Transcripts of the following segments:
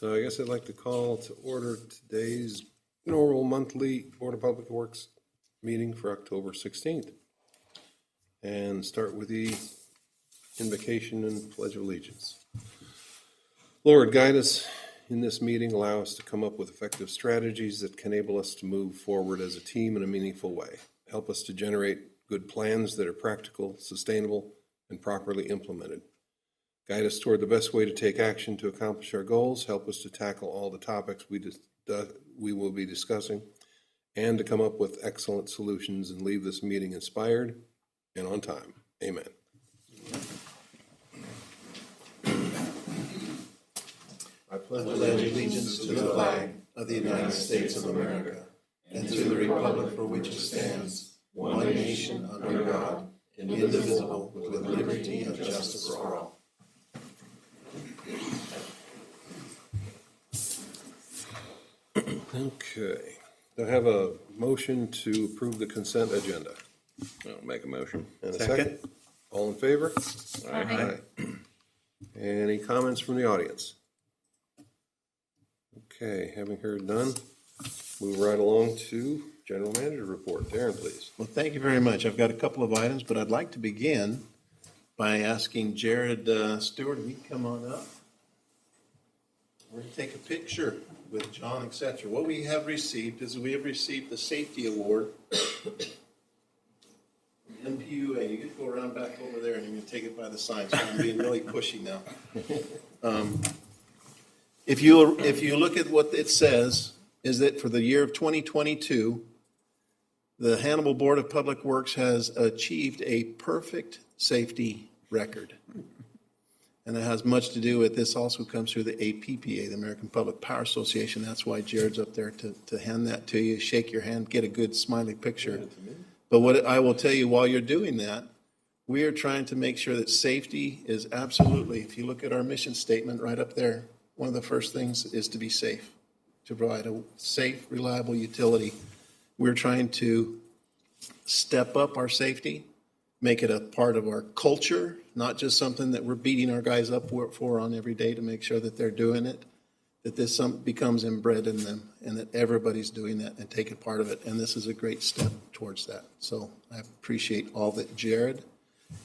So I guess I'd like to call to order today's normal monthly Board of Public Works meeting for October 16th. And start with the invocation and pledge of allegiance. Lord, guide us in this meeting. Allow us to come up with effective strategies that can enable us to move forward as a team in a meaningful way. Help us to generate good plans that are practical, sustainable, and properly implemented. Guide us toward the best way to take action to accomplish our goals. Help us to tackle all the topics we will be discussing and to come up with excellent solutions and leave this meeting inspired and on time. Amen. I pledge allegiance to the flag of the United States of America and to the republic for which it stands, one nation under God, indivisible, with liberty and justice for all. Okay. Do I have a motion to approve the consent agenda? I'll make a motion. And a second? All in favor? Aye. Any comments from the audience? Okay, having heard none, move right along to General Manager report. Darren, please. Well, thank you very much. I've got a couple of items, but I'd like to begin by asking Jared Stewart if he can come on up. We're going to take a picture with John, etc. What we have received is we have received the Safety Award. NPUA, you get to go around back over there and you're going to take it by the sign, so I'm being really pushy now. If you look at what it says, is that for the year of 2022, the Hannibal Board of Public Works has achieved a perfect safety record. And it has much to do with, this also comes through the APPA, the American Public Power Association. That's why Jared's up there to hand that to you, shake your hand, get a good smiley picture. But what I will tell you while you're doing that, we are trying to make sure that safety is absolutely, if you look at our mission statement right up there, one of the first things is to be safe, to provide a safe, reliable utility. We're trying to step up our safety, make it a part of our culture, not just something that we're beating our guys up for on every day to make sure that they're doing it, that this becomes inbred in them and that everybody's doing that and taking part of it. And this is a great step towards that. So I appreciate all that Jared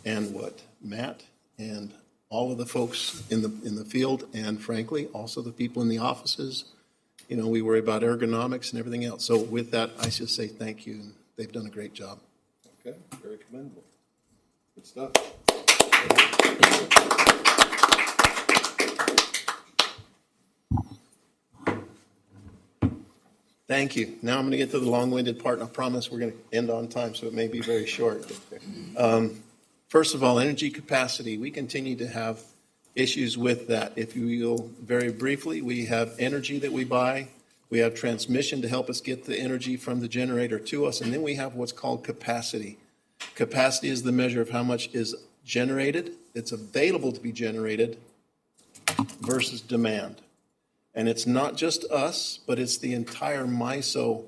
and what Matt and all of the folks in the field, and frankly, also the people in the offices. You know, we worry about ergonomics and everything else. So with that, I just say thank you, and they've done a great job. Okay, very commendable. Good stuff. Thank you. Now I'm going to get to the long-winded part, and I promise we're going to end on time, so it may be very short. First of all, energy capacity. We continue to have issues with that. If you will, very briefly, we have energy that we buy. We have transmission to help us get the energy from the generator to us, and then we have what's called capacity. Capacity is the measure of how much is generated, it's available to be generated, versus demand. And it's not just us, but it's the entire MISO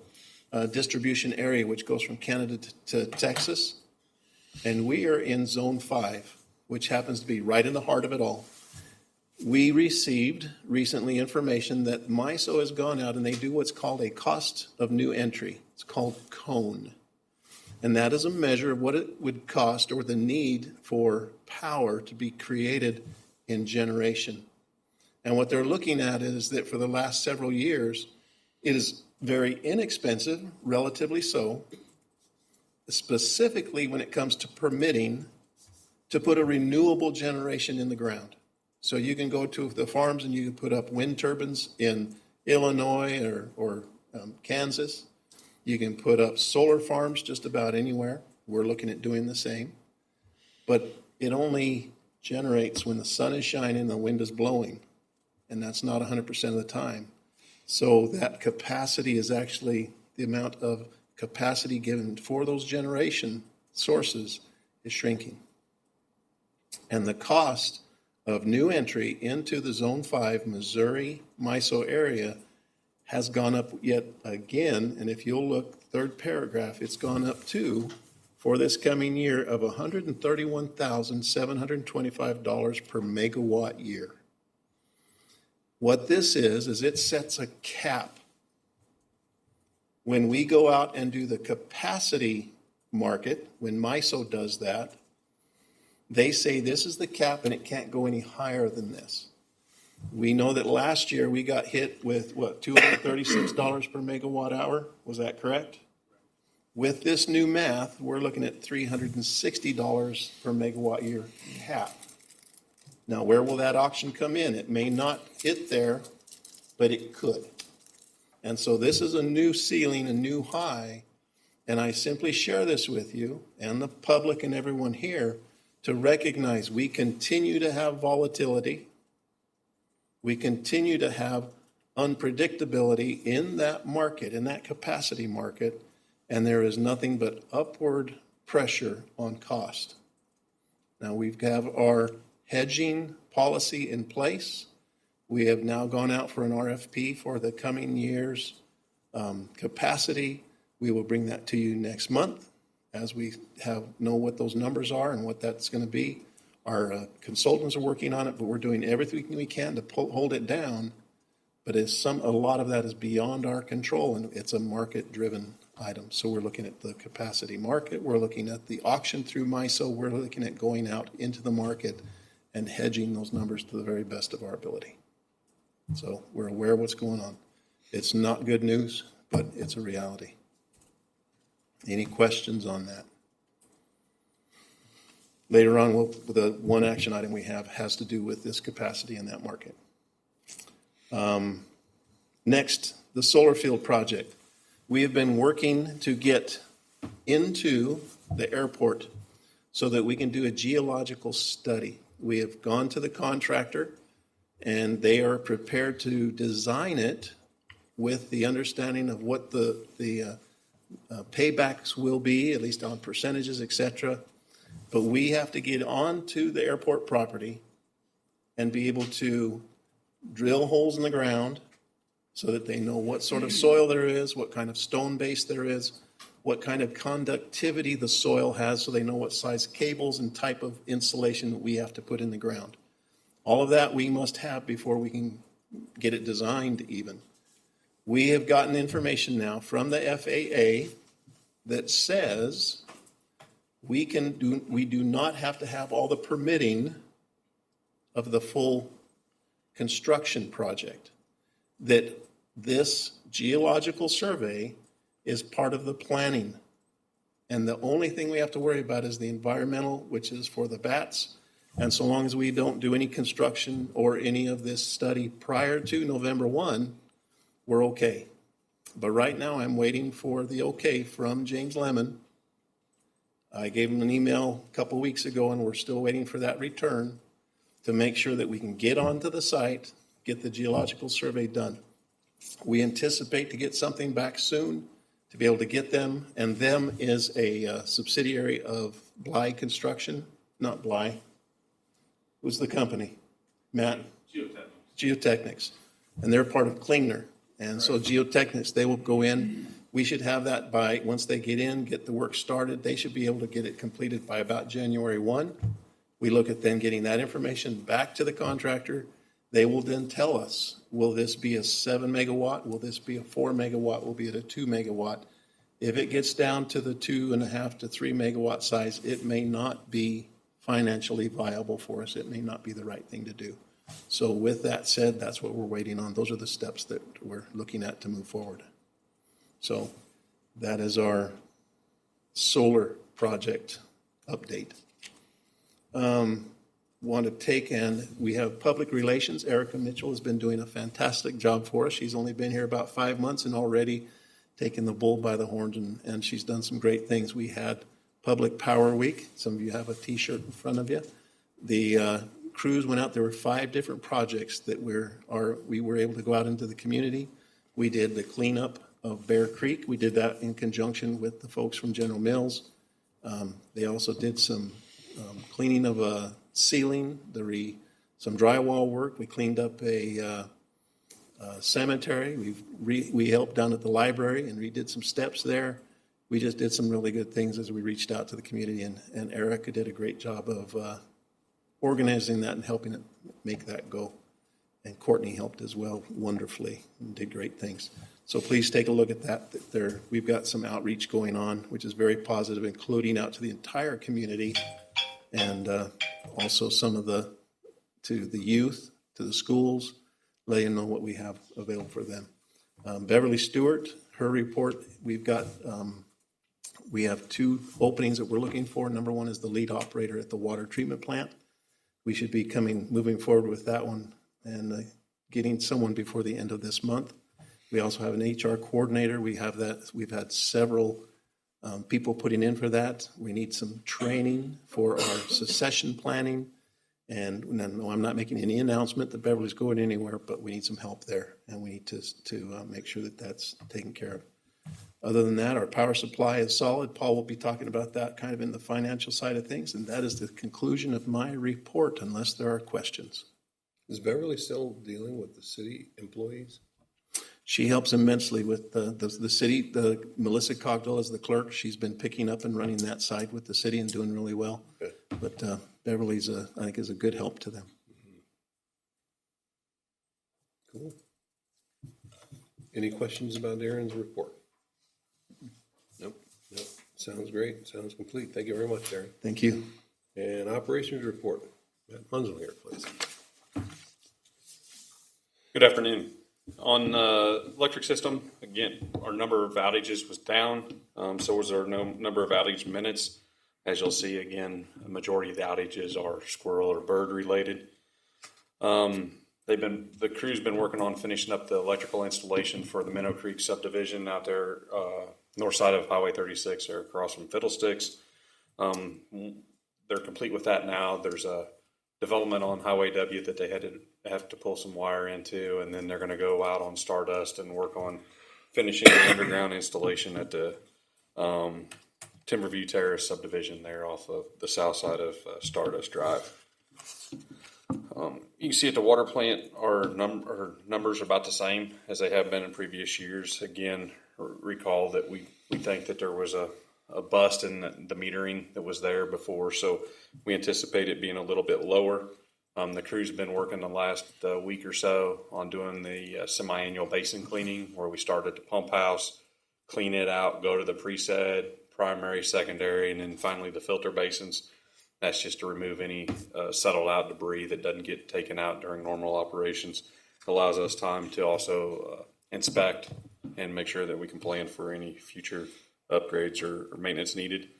distribution area, which goes from Canada to Texas. And we are in Zone 5, which happens to be right in the heart of it all. We received recently information that MISO has gone out and they do what's called a cost of new entry. It's called CONE. And that is a measure of what it would cost or the need for power to be created in generation. And what they're looking at is that for the last several years, it is very inexpensive, relatively so, specifically when it comes to permitting to put a renewable generation in the ground. So you can go to the farms and you can put up wind turbines in Illinois or Kansas. You can put up solar farms just about anywhere. We're looking at doing the same. But it only generates when the sun is shining and the wind is blowing. And that's not 100% of the time. So that capacity is actually the amount of capacity given for those generation sources is shrinking. And the cost of new entry into the Zone 5 Missouri MISO area has gone up yet again. And if you'll look, third paragraph, it's gone up to, for this coming year, of $131,725 per megawatt year. What this is it sets a cap. When we go out and do the capacity market, when MISO does that, they say this is the cap and it can't go any higher than this. We know that last year we got hit with, what, $236 per megawatt hour? Was that correct? With this new math, we're looking at $360 per megawatt year cap. Now, where will that auction come in? It may not hit there, but it could. And so this is a new ceiling, a new high, and I simply share this with you and the public and everyone here to recognize we continue to have volatility. We continue to have unpredictability in that market, in that capacity market, and there is nothing but upward pressure on cost. Now, we have our hedging policy in place. We have now gone out for an RFP for the coming year's capacity. We will bring that to you next month as we know what those numbers are and what that's going to be. Our consultants are working on it, but we're doing everything we can to hold it down. But a lot of that is beyond our control, and it's a market-driven item. So we're looking at the capacity market. We're looking at the auction through MISO. We're looking at going out into the market and hedging those numbers to the very best of our ability. So we're aware of what's going on. It's not good news, but it's a reality. Any questions on that? Later on, the one action item we have has to do with this capacity in that market. Next, the solar field project. We have been working to get into the airport so that we can do a geological study. We have gone to the contractor, and they are prepared to design it with the understanding of what the paybacks will be, at least on percentages, et cetera. But we have to get onto the airport property and be able to drill holes in the ground so that they know what sort of soil there is, what kind of stone base there is, what kind of conductivity the soil has, so they know what size cables and type of insulation that we have to put in the ground. All of that we must have before we can get it designed even. We have gotten information now from the FAA that says we do not have to have all the permitting of the full construction project, that this geological survey is part of the planning. And the only thing we have to worry about is the environmental, which is for the bats. And so long as we don't do any construction or any of this study prior to November 1, we're okay. But right now I'm waiting for the okay from James Lemon. I gave him an email a couple weeks ago, and we're still waiting for that return to make sure that we can get onto the site, get the geological survey done. We anticipate to get something back soon to be able to get them, and them is a subsidiary of Bly Construction, not Bly. Who's the company? Matt? Geotechnics. And they're part of Klingner. And so Geotechnics, they will go in. We should have that by, once they get in, get the work started, they should be able to get it completed by about January 1. We look at then getting that information back to the contractor. They will then tell us, will this be a 7 megawatt? Will this be a 4 megawatt? Will it be a 2 megawatt? If it gets down to the 2.5 to 3 megawatt size, it may not be financially viable for us. It may not be the right thing to do. So with that said, that's what we're waiting on. Those are the steps that we're looking at to move forward. So that is our solar project update. Want to take, and we have public relations. Erica Mitchell has been doing a fantastic job for us. She's only been here about 5 months and already taken the bull by the horns, and she's done some great things. We had Public Power Week. Some of you have a T-shirt in front of you. The crews went out. There were 5 different projects that we were able to go out into the community. We did the cleanup of Bear Creek. We did that in conjunction with the folks from General Mills. They also did some cleaning of a ceiling, some drywall work. We cleaned up a cemetery. We helped down at the library and redid some steps there. We just did some really good things as we reached out to the community, and Erica did a great job of organizing that and helping it make that go. And Courtney helped as well wonderfully and did great things. So please take a look at that. We've got some outreach going on, which is very positive, including out to the entire community and also to the youth, to the schools, letting them know what we have available for them. Beverly Stewart, her report, we have 2 openings that we're looking for. Number 1 is the lead operator at the water treatment plant. We should be moving forward with that one and getting someone before the end of this month. We also have an HR coordinator. We've had several people putting in for that. We need some training for our succession planning. And no, I'm not making any announcement that Beverly's going anywhere, but we need some help there, and we need to make sure that that's taken care of. Other than that, our power supply is solid. Paul will be talking about that kind of in the financial side of things, and that is the conclusion of my report, unless there are questions. Is Beverly still dealing with the city employees? She helps immensely with the city. Melissa Cogdell is the clerk. She's been picking up and running that side with the city and doing really well. Good. But Beverly's, I think, is a good help to them. Cool. Any questions about Aaron's report? Nope. Sounds great. Sounds complete. Thank you very much, Aaron. Thank you. And operations report. Matt Munzel please. Good afternoon. On electric system, again, our number of outages was down. So was our number of outage minutes. As you'll see, again, a majority of the outages are squirrel or bird related. The crew's been working on finishing up the electrical installation for the Minnow Creek subdivision out there, north side of Highway 36, or across from Fiddlesticks. They're complete with that now. There's a development on Highway W that they have to pull some wire into, and then they're going to go out on Stardust and work on finishing the underground installation at the Timberview Terrace subdivision there off of the south side of Stardust Drive. You can see at the water plant, our numbers are about the same as they have been in previous years. Again, recall that we think that there was a bust in the metering that was there before, so we anticipate it being a little bit lower. The crew's been working the last week or so on doing the semi-annual basin cleaning, where we start at the pump house, clean it out, go to the preset, primary, secondary, and then finally the filter basins. That's just to remove any settled out debris that doesn't get taken out during normal operations. It allows us time to also inspect and make sure that we can plan for any future upgrades or maintenance needed.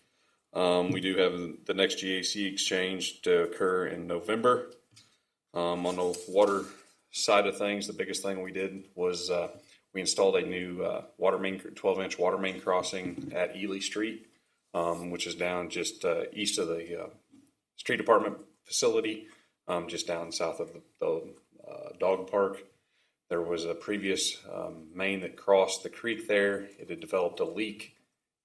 We do have the next GAC exchange to occur in November. On the water side of things, the biggest thing we did was we installed a new 12-inch water main crossing at Ely Street, which is down just east of the street department facility, just down south of the dog park. There was a previous main that crossed the creek there. It had developed a leak,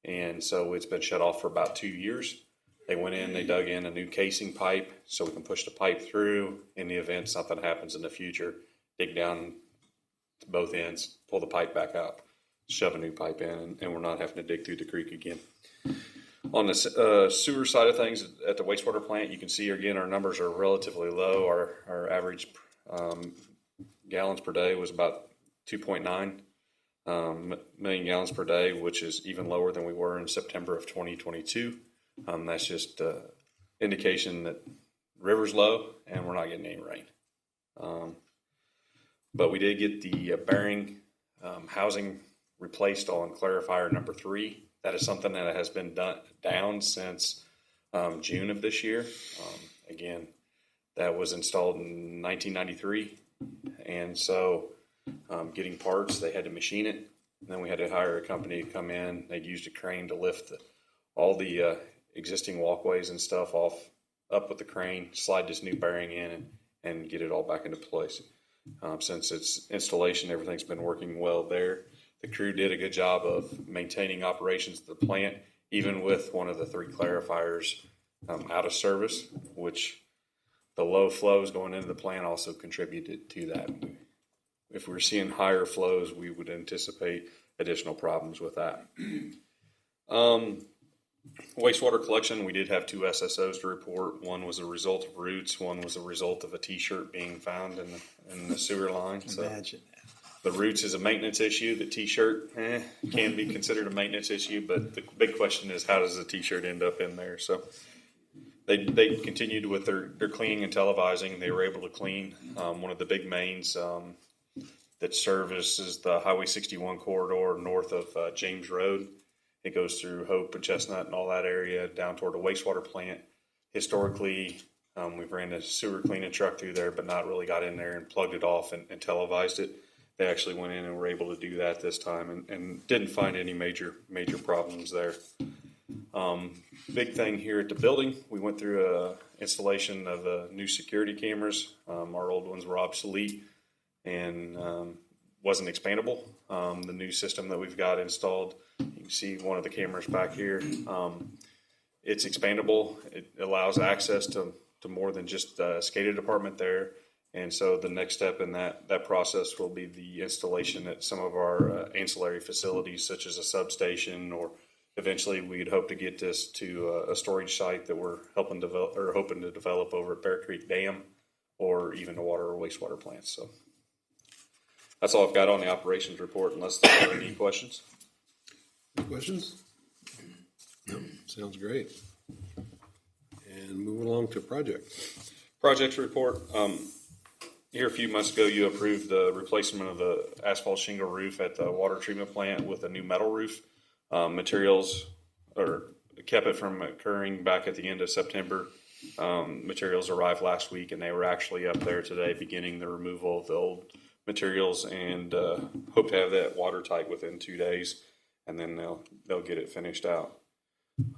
and so it's been shut off for about 2 years. They went in, they dug in a new casing pipe so we can push the pipe through in the event something happens in the future. Dig down to both ends, pull the pipe back up, shove a new pipe in, and we're not having to dig through the creek again. On the sewer side of things at the wastewater plant, you can see again our numbers are relatively low. Our average gallons per day was about 2.9 million gallons per day, which is even lower than we were in September of 2022. That's just indication that river's low and we're not getting any rain. But we did get the bearing housing replaced on clarifier number 3. That is something that has been down since June of this year. Again, that was installed in 1993. And so getting parts, they had to machine it. And then we had to hire a company to come in. They'd used a crane to lift all the existing walkways and stuff up with the crane, slide this new bearing in, and get it all back into place. Since its installation, everything's been working well there. The crew did a good job of maintaining operations at the plant, even with one of the 3 clarifiers out of service, which the low flows going into the plant also contributed to that. If we were seeing higher flows, we would anticipate additional problems with that. Wastewater collection, we did have 2 SSOs to report. One was a result of roots, one was a result of a T-shirt being found in the sewer line. So Imagine that. the roots is a maintenance issue. The T-shirt can be considered a maintenance issue, but the big question is, how does the T-shirt end up in there? So they continued with their cleaning and televising. They were able to clean one of the big mains that services the Highway 61 corridor north of James Road. It goes through Hope and Chestnut and all that area down toward the wastewater plant. Historically, we've ran a sewer cleaning truck through there, but not really got in there and plugged it off and televised it. They actually went in and were able to do that this time and didn't find any major problems there. Big thing here at the building, we went through a installation of new security cameras. Our old ones were obsolete and wasn't expandable. The new system that we've got installed, you can see one of the cameras back here. It's expandable. It allows access to more than just the SCADA department there. And so the next step in that process will be the installation at some of our ancillary facilities, such as a substation, or eventually we'd hope to get this to a storage site that we're hoping to develop over at Bear Creek Dam, or even a water or wastewater plant. So that's all I've got on the operations report, unless there are any questions. Any questions? No, sounds great. And moving along to project. Projects report. Here a few months ago, you approved the replacement of the asphalt shingle roof at the water treatment plant with a new metal roof. Materials, or kept it from occurring back at the end of September. Materials arrived last week, and they were actually up there today beginning the removal of the old materials, and hope to have that watertight within 2 days, and then they'll get it finished out.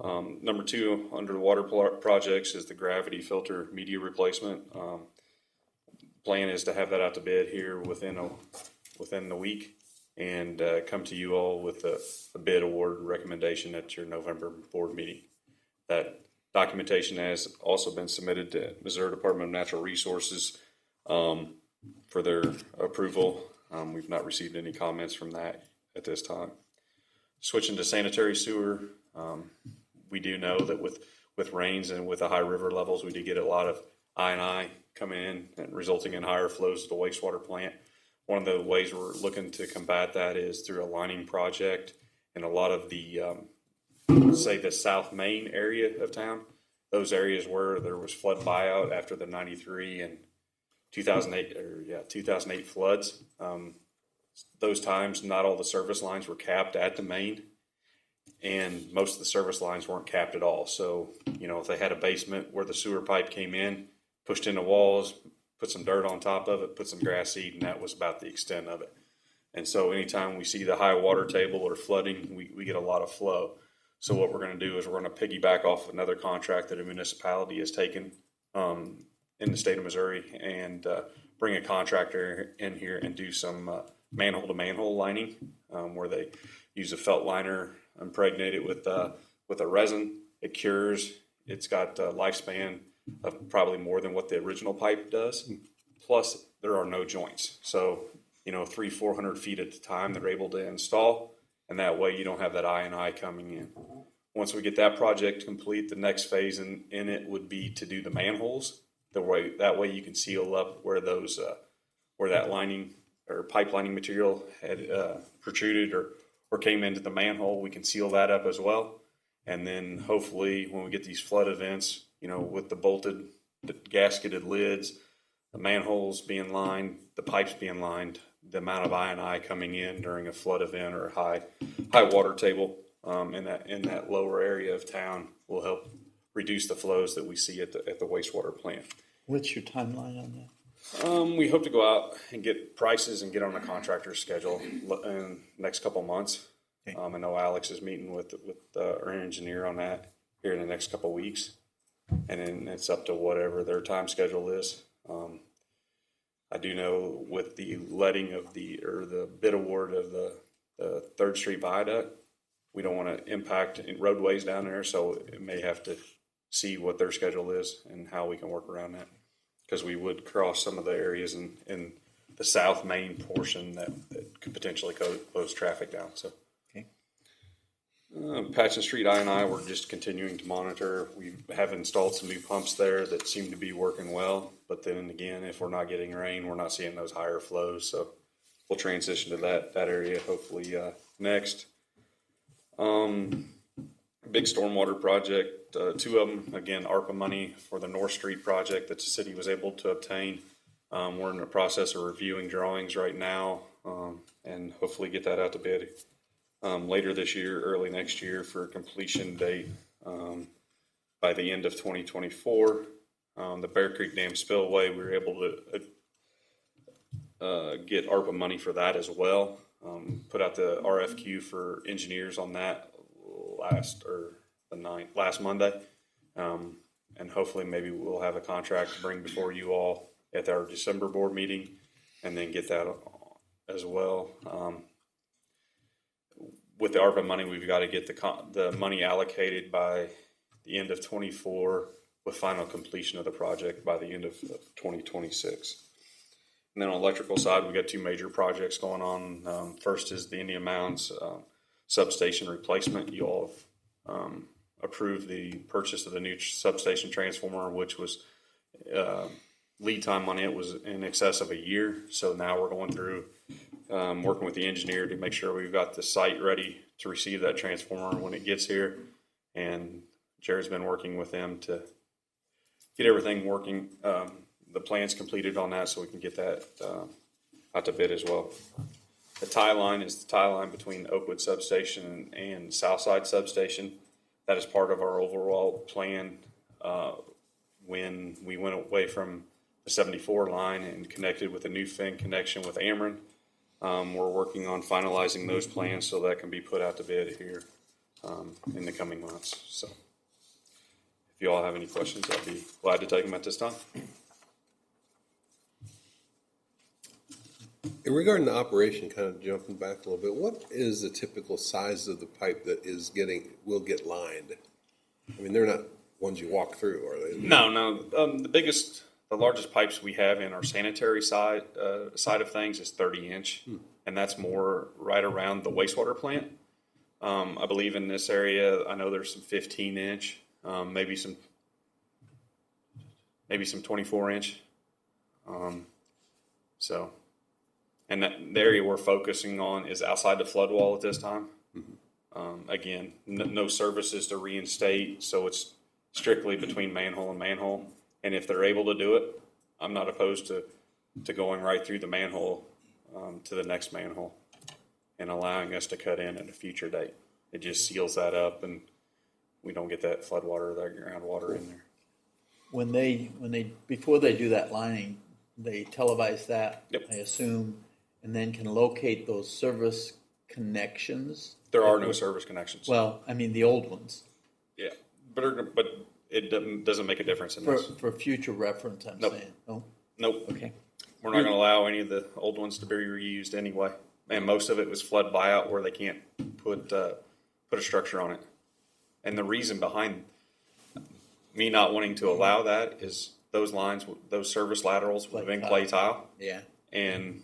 Number 2 under the water projects is the gravity filter media replacement. Plan is to have that out to bid here within the week, and come to you all with a bid award recommendation at your November board meeting. That documentation has also been submitted to Missouri Department of Natural Resources for their approval. We've not received any comments from that at this time. Switching to sanitary sewer, we do know that with rains and with the high river levels, we did get a lot of I&I coming in and resulting in higher flows to the wastewater plant. One of the ways we're looking to combat that is through a lining project, and a lot of the, say, the South Main area of town, those areas where there was flood buyout after the 93 and 2008 floods. Those times, not all the service lines were capped at the main, and most of the service lines weren't capped at all. So, if they had a basement where the sewer pipe came in, pushed into walls, put some dirt on top of it, put some grass seed, and that was about the extent of it. And so anytime we see the high water table or flooding, we get a lot of flow. So what we're going to do is we're going to piggyback off another contract that a municipality has taken in the state of Missouri, and bring a contractor in here and do some manhole to manhole lining, where they use a felt liner, impregnate it with a resin. It cures. It's got a lifespan of probably more than what the original pipe does. Plus, there are no joints. So, 300-400 feet at a time they're able to install, and that way you don't have that I&I coming in. Once we get that project complete, the next phase in it would be to do the manholes. That way you can seal up where those where that lining or pipe lining material had protruded or came into the manhole. We can seal that up as well, and then hopefully when we get these flood events, with the gasketed lids, the manholes being lined, the pipes being lined, the amount of I&I coming in during a flood event or a high water table in that lower area of town will help reduce the flows that we see at the wastewater plant. What's your timeline on that? We hope to go out and get prices and get on a contractor's schedule in the next couple months. Okay. I know Alex is meeting with our engineer on that here in the next couple weeks, and then it's up to whatever their time schedule is. I do know with the letting of the bid award of the 3rd Street Viaduct, we don't want to impact roadways down there, so it may have to see what their schedule is and how we can work around that, because we would cross some of the areas in the South Main portion that could potentially close traffic down. So, okay. Patchen Street I&I, we're just continuing to monitor. We have installed some new pumps there that seem to be working well. But then again, if we're not getting rain, we're not seeing those higher flows. So we'll transition to that area hopefully next. Big stormwater project, 2 of them, again, ARPA money for the North Street project that the city was able to obtain. We're in the process of reviewing drawings right now and hopefully get that out to bid later this year, early next year for completion date by the end of 2024. The Bear Creek Dam spillway, we were able to get ARPA money for that as well. Put out the RFQ for engineers on that last Monday. And hopefully maybe we'll have a contract to bring before you all at our December board meeting and then get that as well. With the ARPA money, we've got to get the money allocated by the end of 24 with final completion of the project by the end of 2026. And then on the electrical side, we've got 2 major projects going on. First is the Indian Mounds substation replacement. You all have approved the purchase of the new substation transformer, which was lead time on it was in excess of a year. So now we're going through working with the engineer to make sure we've got the site ready to receive that transformer when it gets here. And Jared's been working with them to get everything working. The plans completed on that so we can get that out to bid as well. The tie line is the tie line between Oakwood Substation and Southside Substation. That is part of our overall plan when we went away from the 74 line and connected with a new fin connection with Ameren. We're working on finalizing those plans so that can be put out to bid here in the coming months. So if you all have any questions, I'd be glad to take them at this time. Regarding the operation, kind of jumping back a little bit, what is the typical size of the pipe that will get lined? I mean, they're not ones you walk through, are they? No. The largest pipes we have in our sanitary side of things is 30-inch, and that's more right around the wastewater plant. I believe in this area, I know there's some 15-inch, maybe some 24-inch. And the area we're focusing on is outside the flood wall at this time. Again, no services to reinstate, so it's strictly between manhole and manhole. And if they're able to do it, I'm not opposed to going right through the manhole to the next manhole and allowing us to cut in at a future date. It just seals that up, and we don't get that flood water or that groundwater in there. Before they do that lining, they televise that, Yep. I assume, and then can locate those service connections. There are no service connections. Well, I mean, the old ones. Yeah, but it doesn't make a difference in this. For future reference, I'm Nope. saying. Oh, Nope. okay. We're not going to allow any of the old ones to be reused anyway. And most of it was flood buyout where they can't put a structure on it. And the reason behind me not wanting to allow that is those lines, those service laterals would have been clay tile. Yeah. And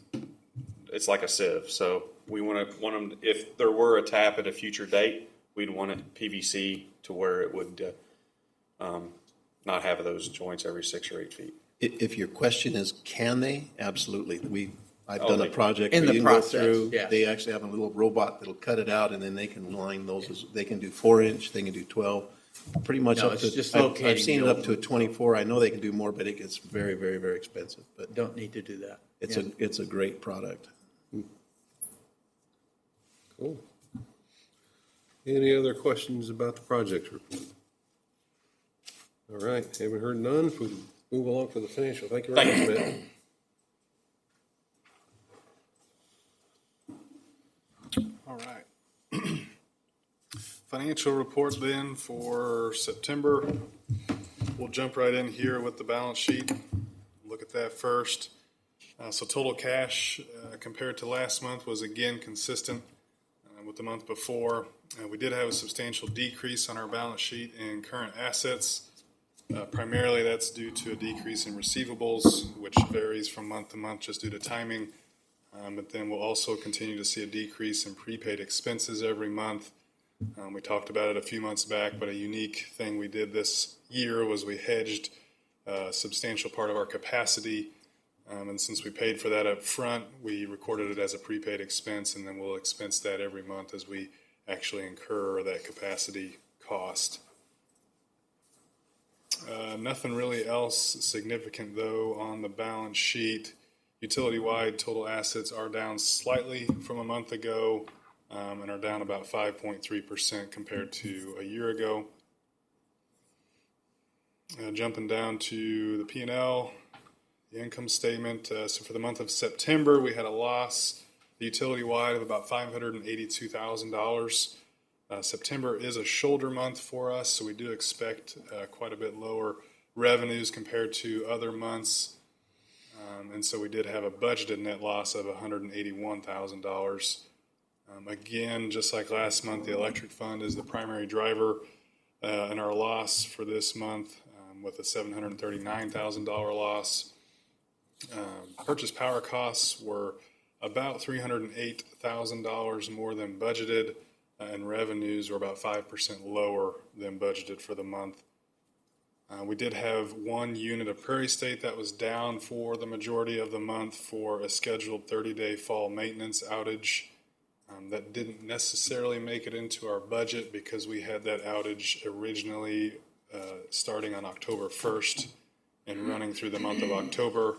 it's like a sieve. So we want them, if there were a tap at a future date, we'd want it PVC to where it would not have those joints every 6 or 8 feet. If your question is, can they? Absolutely. I've Oh, done they- a project In where the you can go process, through, yeah. they actually have a little robot that'll cut it out, and then they can line those, they can do 4-inch, they can do 12, pretty much No, up it's to, just I've locating seen it the up to a 24. I know they can do more, but it gets very, very, very expensive. But Don't need to do that. it's a great product. Cool. Any other questions about the project report? All right, haven't heard none. If we move along for the financial, thank you very much, Matt. All right. Financial report then for September. We'll jump right in here with the balance sheet. Look at that first. So total cash compared to last month was again consistent with the month before. We did have a substantial decrease on our balance sheet in current assets. Primarily that's due to a decrease in receivables, which varies from month to month just due to timing. But then we'll also continue to see a decrease in prepaid expenses every month. We talked about it a few months back, but a unique thing we did this year was we hedged a substantial part of our capacity. And since we paid for that up front, we recorded it as a prepaid expense, and then we'll expense that every month as we actually incur that capacity cost. Nothing really else significant, though, on the balance sheet. Utility-wide total assets are down slightly from a month ago, and are down about 5.3% compared to a year ago. Jumping down to the P&L, the income statement. So for the month of September, we had a loss utility-wide of about $582,000. September is a shoulder month for us, so we do expect quite a bit lower revenues compared to other months. And so we did have a budgeted net loss of $181,000. Again, just like last month, the electric fund is the primary driver in our loss for this month, with a $739,000 loss. Purchase power costs were about $308,000 more than budgeted, and revenues were about 5% lower than budgeted for the month. We did have one unit of Prairie State that was down for the majority of the month for a scheduled 30-day fall maintenance outage. That didn't necessarily make it into our budget because we had that outage originally starting on October 1st and running through the month of October.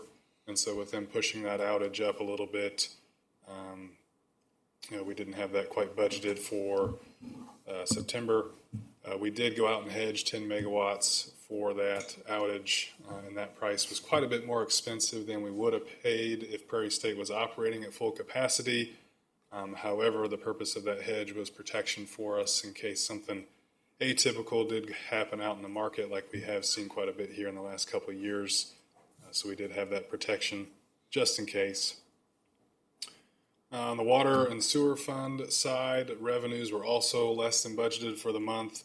And so with them pushing that outage up a little bit, we didn't have that quite budgeted for September. We did go out and hedge 10 megawatts for that outage, and that price was quite a bit more expensive than we would have paid if Prairie State was operating at full capacity. However, the purpose of that hedge was protection for us in case something atypical did happen out in the market, like we have seen quite a bit here in the last couple of years. So we did have that protection just in case. On the water and sewer fund side, revenues were also less than budgeted for the month.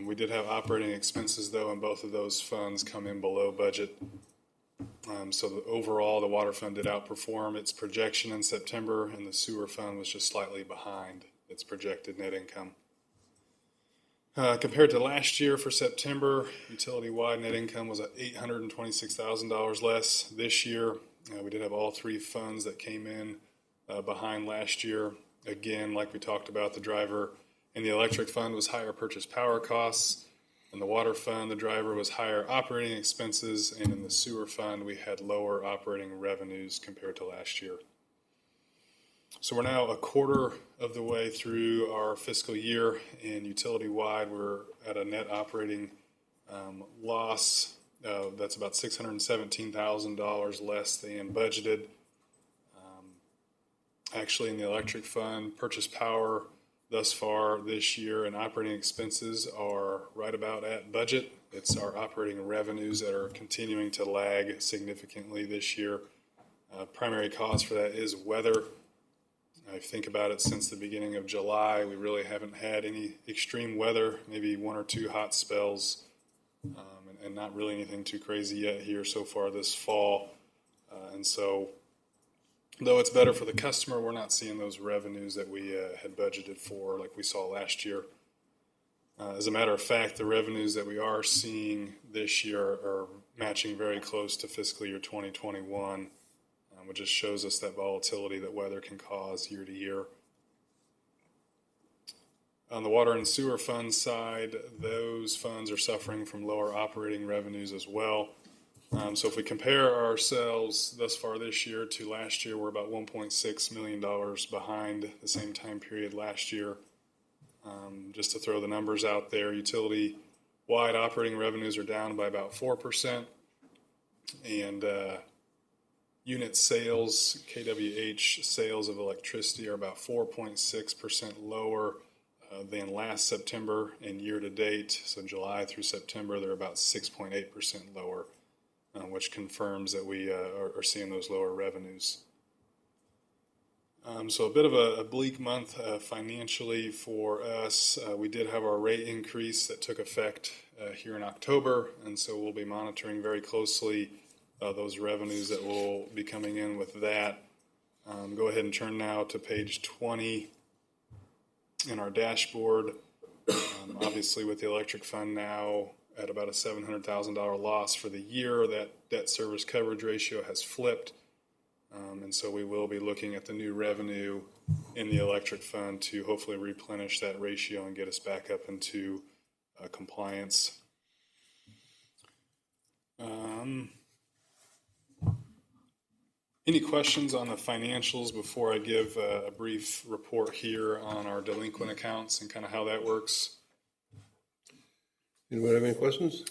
We did have operating expenses, though, and both of those funds come in below budget. So overall, the water fund did outperform its projection in September, and the sewer fund was just slightly behind its projected net income. Compared to last year for September, utility-wide net income was at $826,000 less this year. We did have all three funds that came in behind last year. Again, like we talked about, the driver in the electric fund was higher purchase power costs. In the water fund, the driver was higher operating expenses, and in the sewer fund, we had lower operating revenues compared to last year. So we're now a quarter of the way through our fiscal year, and utility-wide, we're at a net operating loss that's about $617,000 less than budgeted. Actually, in the electric fund, purchase power thus far this year and operating expenses are right about at budget. It's our operating revenues that are continuing to lag significantly this year. Primary cause for that is weather. I think about it, since the beginning of July, we really haven't had any extreme weather, maybe one or two hot spells, and not really anything too crazy yet here so far this fall. And so, though it's better for the customer, we're not seeing those revenues that we had budgeted for like we saw last year. As a matter of fact, the revenues that we are seeing this year are matching very close to fiscal year 2021, which just shows us that volatility that weather can cause year to year. On the water and sewer fund side, those funds are suffering from lower operating revenues as well. So if we compare ourselves thus far this year to last year, we're about $1.6 million behind the same time period last year. Just to throw the numbers out there, utility-wide operating revenues are down by about 4%, and unit sales, kWh sales of electricity, are about 4.6% lower than last September, and year to date, so July through September, they're about 6.8% lower, which confirms that we are seeing those lower revenues. So a bit of a bleak month financially for us. We did have our rate increase that took effect here in October, and so we'll be monitoring very closely those revenues that will be coming in with that. Go ahead and turn now to page 20. in our dashboard. Obviously, with the electric fund now at about a $700,000 loss for the year, that debt service coverage ratio has flipped. And so we will be looking at the new revenue in the electric fund to hopefully replenish that ratio and get us back up into compliance. Any questions on the financials before I give a brief report here on our delinquent accounts and kind of how that works? Anyone have any questions?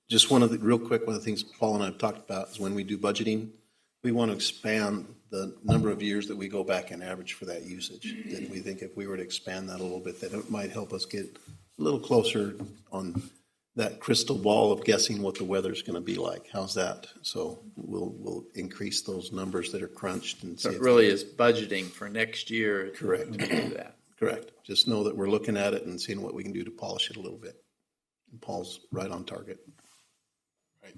Just real quick, one of the things Paul and I have talked about is when we do budgeting, we want to expand the number of years that we go back and average for that usage. And we think if we were to expand that a little bit, that it might help us get a little closer on that crystal ball of guessing what the weather's going to be like. How's that? So we'll increase those numbers that are crunched and see. So it really is budgeting for next year. Correct. When we do that. Correct. Just know that we're looking at it and seeing what we can do to polish it a little bit. And Paul's right on target. Right.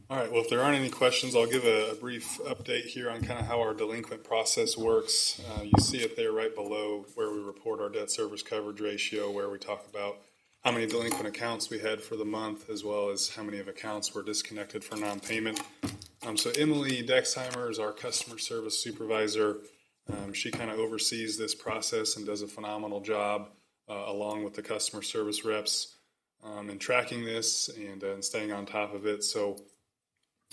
All right, well, if there aren't any questions, I'll give a brief update here on kind of how our delinquent process works. You see it there right below where we report our debt service coverage ratio, where we talk about how many delinquent accounts we had for the month, as well as how many of accounts were disconnected for non-payment. So Emily Dexheimer is our customer service supervisor. She kind of oversees this process and does a phenomenal job along with the customer service reps in tracking this and staying on top of it. So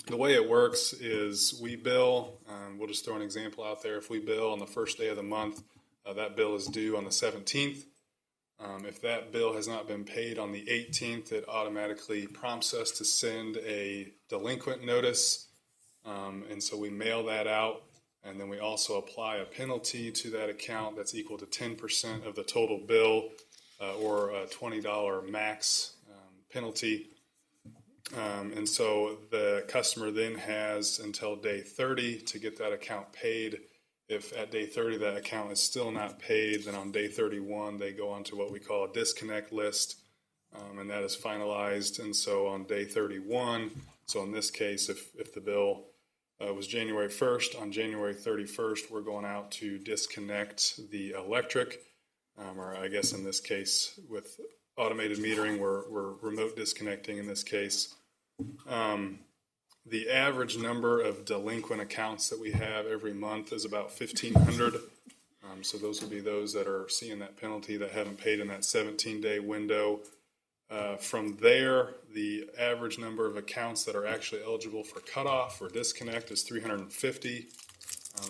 the way it works is we bill, we'll just throw an example out there. If we bill on the first day of the month, that bill is due on the 17th. If that bill has not been paid on the 18th, it automatically prompts us to send a delinquent notice. And so we mail that out, and then we also apply a penalty to that account that's equal to 10% of the total bill or a $20 max penalty. And so the customer then has until day 30 to get that account paid. If at day 30 that account is still not paid, then on day 31 they go onto what we call a disconnect list, and that is finalized. And so on day 31, so in this case, if the bill was January 1st, on January 31st we're going out to disconnect the electric, or I guess in this case with automated metering, we're remote disconnecting in this case. The average number of delinquent accounts that we have every month is about 1,500. So those would be those that are seeing that penalty that haven't paid in that 17-day window. From there, the average number of accounts that are actually eligible for cutoff or disconnect is 350.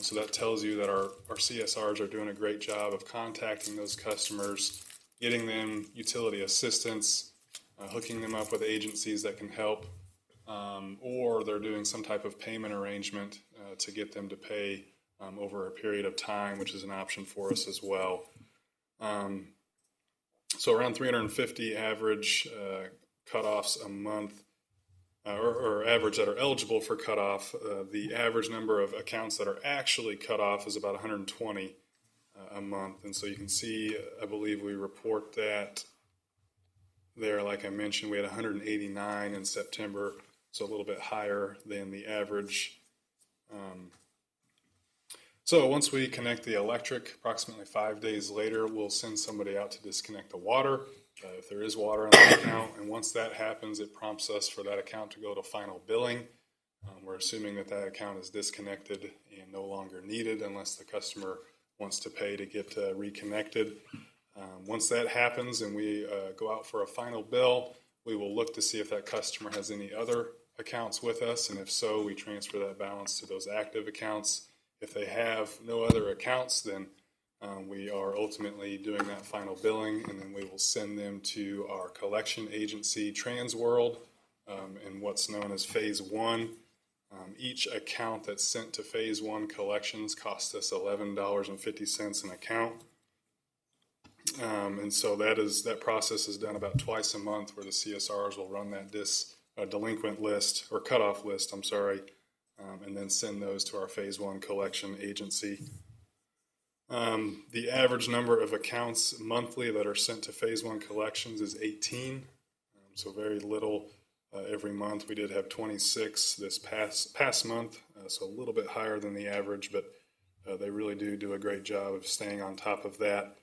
So that tells you that our CSRs are doing a great job of contacting those customers, getting them utility assistance, hooking them up with agencies that can help, or they're doing some type of payment arrangement to get them to pay over a period of time, which is an option for us as well. So around 350 average cutoffs a month, or average that are eligible for cutoff. The average number of accounts that are actually cut off is about 120 a month. And so you can see, I believe we report that there, like I mentioned, we had 189 in September, so a little bit higher than the average. So once we connect the electric, approximately 5 days later, we'll send somebody out to disconnect the water, if there is water in the account. And once that happens, it prompts us for that account to go to final billing. We're assuming that that account is disconnected and no longer needed unless the customer wants to pay to get reconnected. Once that happens and we go out for a final bill, we will look to see if that customer has any other accounts with us, and if so, we transfer that balance to those active accounts. If they have no other accounts, then we are ultimately doing that final billing, and then we will send them to our collection agency, TransWorld, in what's known as Phase 1. Each account that's sent to Phase 1 collections costs us $11.50 an account. And so that process is done about twice a month, where the CSRs will run that delinquent list, or cutoff list, and then send those to our Phase 1 collection agency. The average number of accounts monthly that are sent to Phase 1 collections is 18, so very little every month. We did have 26 this past month, so a little bit higher than the average, but they really do a great job of staying on top of that.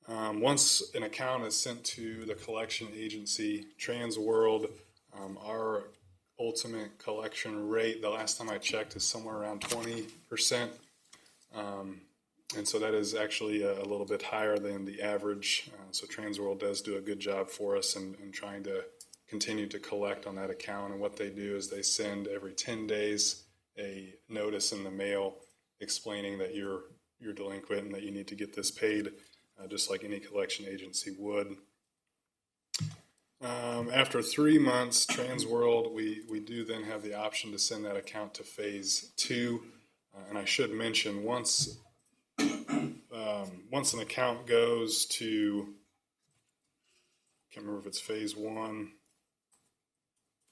Once an account is sent to the collection agency, TransWorld, our ultimate collection rate, the last time I checked, is somewhere around 20%. And so that is actually a little bit higher than the average. So TransWorld does do a good job for us in trying to continue to collect on that account. And what they do is they send every 10 days a notice in the mail explaining that you're delinquent and that you need to get this paid, just like any collection agency would. After 3 months, TransWorld, we do then have the option to send that account to phase 2. And I should mention, once an account goes to, can't remember if it's phase 1.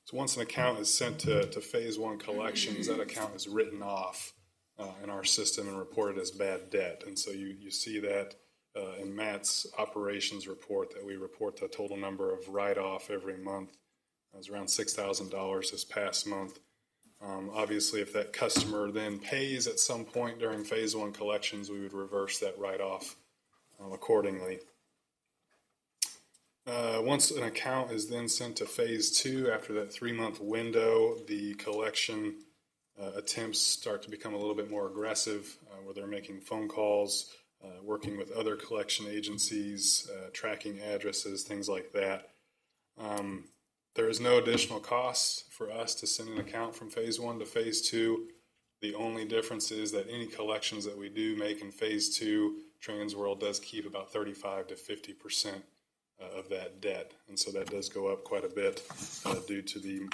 So once an account is sent to phase 1 collections, that account is written off in our system and reported as bad debt. And so you see that in Matt's operations report, that we report the total number of write-off every month. It was around $6,000 this past month. Obviously, if that customer then pays at some point during phase 1 collections, we would reverse that write-off accordingly. Once an account is then sent to phase 2, after that 3-month window, the collection attempts start to become a little bit more aggressive, where they're making phone calls, working with other collection agencies, tracking addresses, things like that. There is no additional cost for us to send an account from phase 1 to phase 2. The only difference is that any collections that we do make in phase 2, TransWorld does keep about 35 to 50% of that debt. And so that does go up quite a bit due to the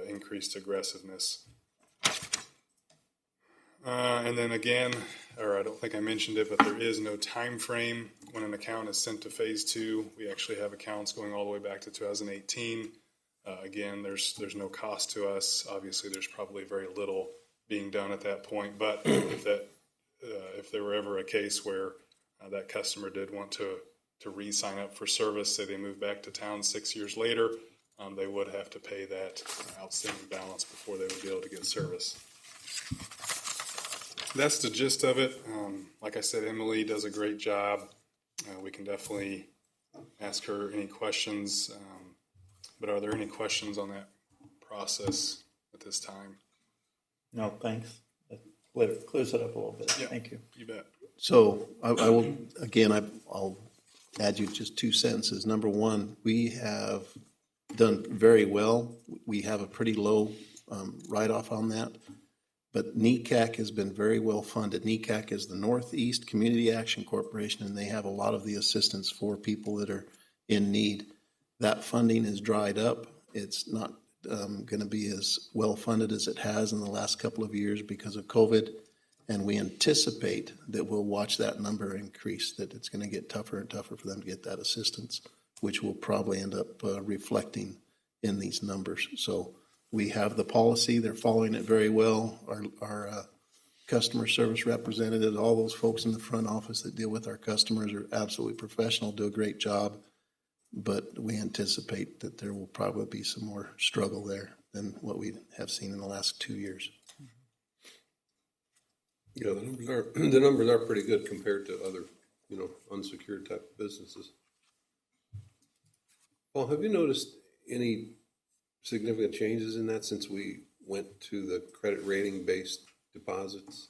increased aggressiveness. And then again, or I don't think I mentioned it, but there is no time frame when an account is sent to phase 2. We actually have accounts going all the way back to 2018. Again, there's no cost to us. Obviously, there's probably very little being done at that point. But if there were ever a case where that customer did want to re-sign up for service, say they move back to town 6 years later, they would have to pay that outstanding balance before they would be able to get service. That's the gist of it. Like I said, Emily does a great job. We can definitely ask her any questions. But are there any questions on that process at this time? No, thanks. That clears it up a little bit. Yeah. Thank you. You bet. So I will, again, I'll add you just 2 sentences. Number one, we have done very well. We have a pretty low write-off on that. But NECAC has been very well funded. NECAC is the Northeast Community Action Corporation, and they have a lot of the assistance for people that are in need. That funding is dried up. It's not going to be as well funded as it has in the last couple of years because of COVID. And we anticipate that we'll watch that number increase, that it's going to get tougher and tougher for them to get that assistance, which will probably end up reflecting in these numbers. So we have the policy. They're following it very well. Our customer service representatives, all those folks in the front office that deal with our customers are absolutely professional, do a great job. But we anticipate that there will probably be some more struggle there than what we have seen in the last 2 years. Yeah, the numbers are pretty good compared to other, unsecured type of businesses. Paul, have you noticed any significant changes in that since we went to the credit rating based deposits?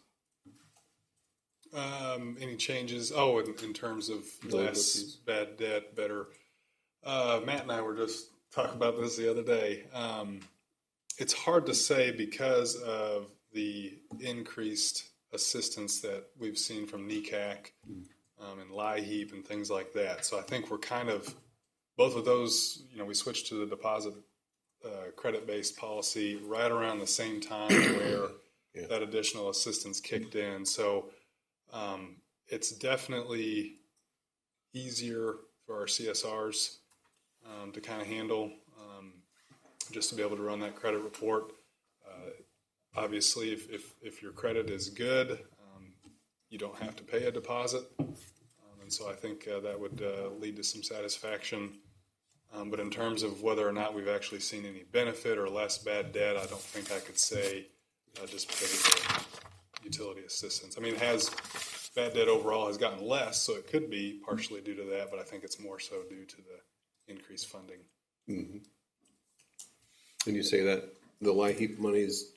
Any changes? Oh, in terms of less bad debt, better. Matt and I were just talking about this the other day. It's hard to say because of the increased assistance that we've seen from NECAC and LIHEAP and things like that. So I think we're kind of, both of those, we switched to the deposit credit-based policy right around the same time where that additional assistance kicked in. So it's definitely easier for our CSRs to kind of handle, just to be able to run that credit report. Obviously, if your credit is good, you don't have to pay a deposit. And so I think that would lead to some satisfaction. But in terms of whether or not we've actually seen any benefit or less bad debt, I don't think I could say just because of the utility assistance. I mean, bad debt overall has gotten less, so it could be partially due to that, but I think it's more so due to the increased funding. And you say that the LIHEAP money is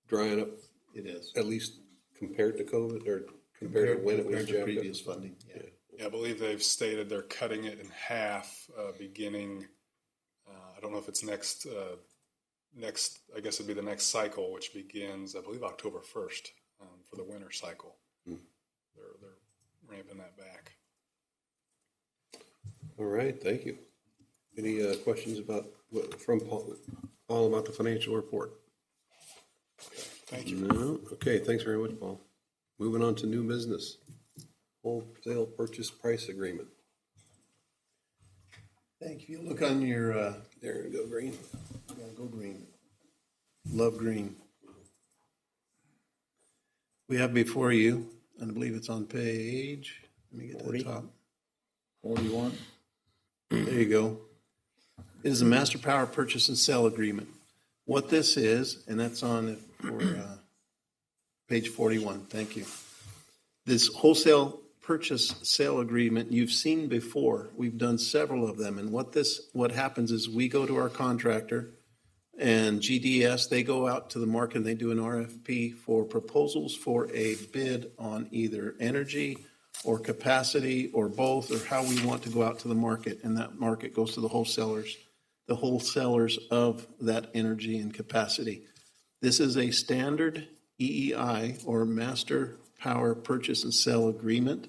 drying up, It is. at least compared to COVID, or compared to when it was Compared to jacked up? previous funding, yeah. Yeah, I believe they've stated they're cutting it in half, beginning, I don't know if it's next, I guess it'd be the next cycle, which begins, I believe, October 1st, for the winter cycle. They're ramping that back. All right, thank you. Any questions from Paul about the financial report? Thank you. No? Okay, thanks very much, Paul. Moving on to new business. Wholesale purchase price agreement. Thank you. If you look on your, There you go, Green. go green. Love green. We have before you, and I believe it's on page, let me get to the 40. top. 41. There you go. It is a master power purchase and sale agreement. What this is, and that's on page 41, thank you. This wholesale purchase sale agreement you've seen before. We've done several of them, and what happens is we go to our contractor and GDS, they go out to the market and they do an RFP for proposals for a bid on either energy or capacity or both, or how we want to go out to the market, and that market goes to the wholesalers of that energy and capacity. This is a standard EEI, or Master Power Purchase and Sale Agreement.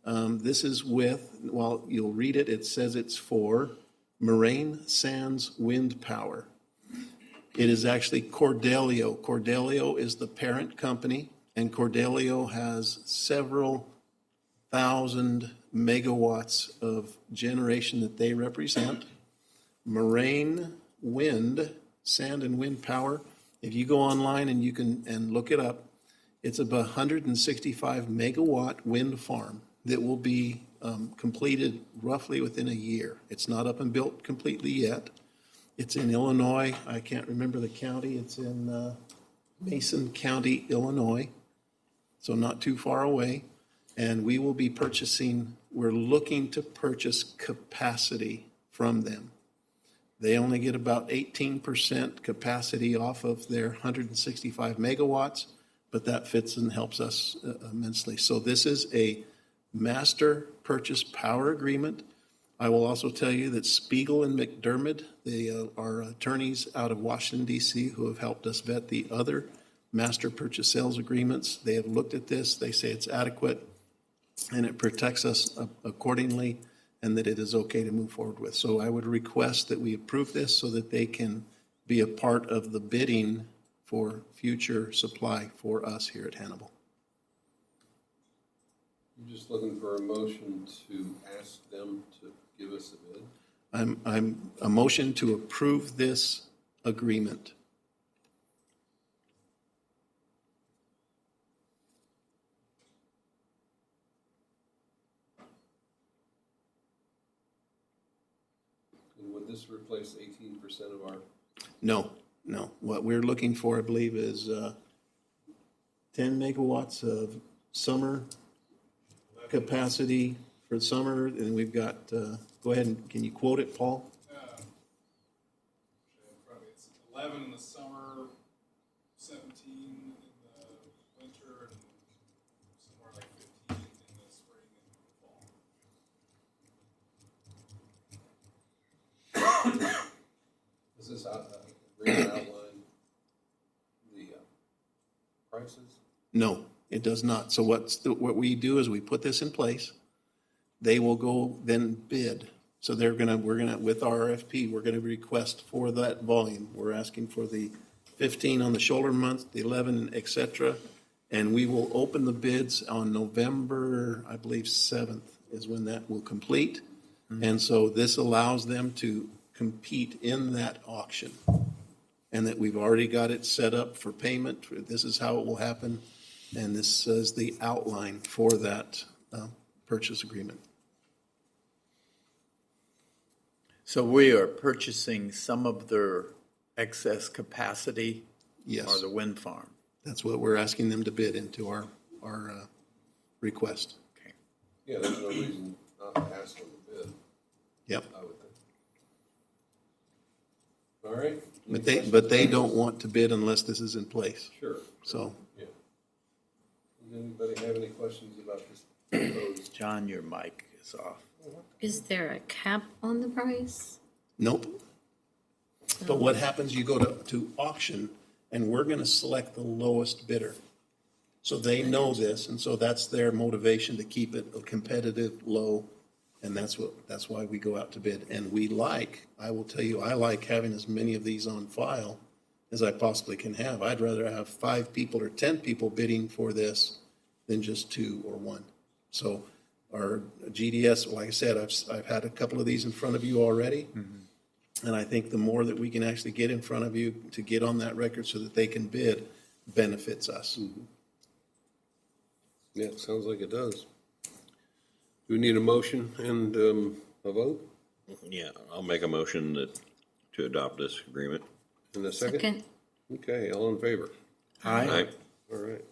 This is while you'll read it, it says it's for Moraine Sands Wind Power. It is actually Cordelio. Cordelio is the parent company, and Cordelio has several thousand megawatts of generation that they represent. Moraine Wind, Sand and Wind Power, if you go online and you can look it up, it's a 165 megawatt wind farm that will be completed roughly within a year. It's not up and built completely yet. It's in Illinois. I can't remember the county. It's in Mason County, Illinois, so not too far away. And we will be we're looking to purchase capacity from them. They only get about 18% capacity off of their 165 megawatts, but that fits and helps us immensely. So this is a master purchase power agreement. I will also tell you that Spiegel and McDermott, they are attorneys out of Washington, D.C., who have helped us vet the other master purchase sales agreements. They have looked at this. They say it's adequate and it protects us accordingly, and that it is okay to move forward with. So I would request that we approve this so that they can be a part of the bidding for future supply for us here at Hannibal. I'm just looking for a motion to ask them to give us a bid. I'm a motion to approve this agreement. And would this replace 18% of our? No. What we're looking for, I believe, is 10 megawatts of summer capacity for summer, and we've got, go ahead and, can you quote it, Paul? Probably it's 11 in the summer, 17 in the winter, and somewhere like 15 in the spring and fall. Does this agreement outline the prices? No, it does not. So what we do is we put this in place. They will go then bid. So we're gonna, with our RFP, we're gonna request for that volume. We're asking for the 15 on the shoulder month, the 11, et cetera. And we will open the bids on November, I believe, 7th is when that will complete. And so this allows them to compete in that auction. And that we've already got it set up for payment. This is how it will happen. And this is the outline for that purchase agreement. So we are purchasing some of their excess capacity or Yes, the wind farm? that's what we're asking them to bid into our request. Okay. Yeah, there's no reason not to ask them to bid, Yep. I would think. All right? But they don't want to bid unless this is in place, Sure. so. Yeah. Does anybody have any questions about this proposed? John, your mic is off. Is there a cap on the price? Nope. But what happens, you go to auction, and we're gonna select the lowest bidder. So they know this, and so that's their motivation to keep it a competitive, low, and that's why we go out to bid. And I will tell you, I like having as many of these on file as I possibly can have. I'd rather have 5 people or 10 people bidding for this than just 2 or 1. So our GDS, like I said, I've had a couple of these in front of you already. And I think the more that we can actually get in front of you to get on that record so that they can bid benefits us. Yeah, it sounds like it does. Do we need a motion and a vote Yeah, I'll make a motion to adopt this agreement. in a second? Second. Okay, all in favor? Aye. All right.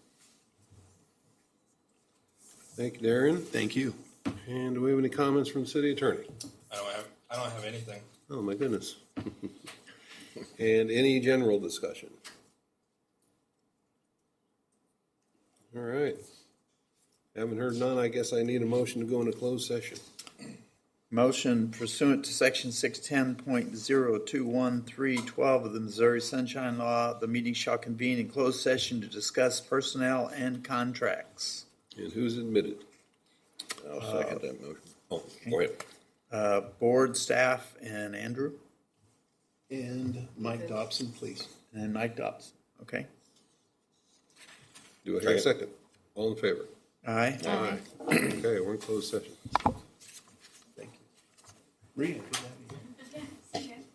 Thank you, Darren. Thank you. And do we have any comments from the city attorney? I don't have anything. Oh, my goodness. And any general discussion? All right. Haven't heard none. I guess I need a motion to go into closed session. Motion pursuant to section 610.021.312 of the Missouri Sunshine Law, the meeting shall convene in closed session to discuss personnel and contracts. And who's admitted? I'll second that motion. Oh, go ahead. Board, staff, and Andrew, And Mike Dobson, please. and Mike Dobbs. Okay? Do I hear a second? All in favor? Aye. Aye. Okay, we're in closed session. Thank you. Rita, good night.